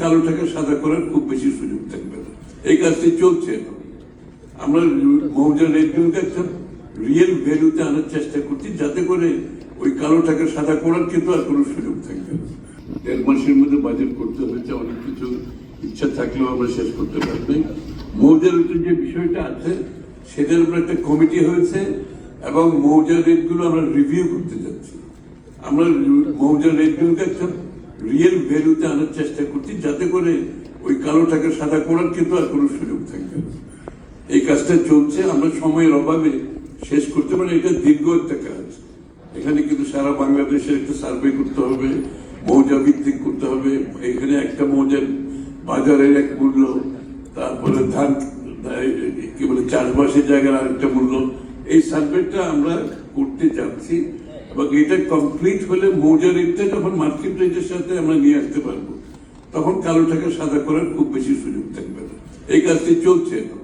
কালো টাকা সাদা করার খুব বেশি সুযোগ থাকবে না। এই কাজটি চলছে এখন। আমরা মৌজা রেটগুলোকে একটা রিয়েল ভ্যালুতে আনার চেষ্টা করছি, যাতে করে ওই কালো টাকা সাদা করার কিন্তু আর কোনো সুযোগ থাকবে না। 1.5 মাসের মধ্যে বাজেট করতে হয়েছে, অনেক কিছু ইচ্ছা থাকলেও আমরা শেষ করতে পারবে। মৌজা রেটের যে বিষয়টা আছে সেটার উপর একটা কমিটি হয়েছে এবং মৌজা রেটগুলো আমরা রিভিউ করতে যাচ্ছি। আমরা মৌজা রেটগুলোকে একটা রিয়েল ভ্যালুতে আনার চেষ্টা করছি, যাতে করে ওই কালো টাকা সাদা করার কিন্তু আর কোনো সুযোগ থাকবে না। এই কাজটা চলছে, আমরা সময়ের অভাবে শেষ করতে পারি। এটা দীর্ঘ একটা কাজ। এখানে কিন্তু সারা বাংলাদেশের একটা সার্ভে করতে হবে, মৌজা ভিত্তিক করতে হবে। এখানে একটা মৌজার বাজারের এক মূল্য, তারপরে ধান কি বলে চাষবাসের জায়গার আরেকটা মূল্য। এই সার্ভেটা আমরা করতে যাচ্ছি এবং এটা কমপ্লিট হলে মৌজা রেটটা যখন মার্কেট রেটের সাথে আমরা নিয়ে আসতে পারবো, তখন কালো টাকা সাদা করার খুব বেশি সুযোগ থাকবে না। এই কাজটি চলছে এখন।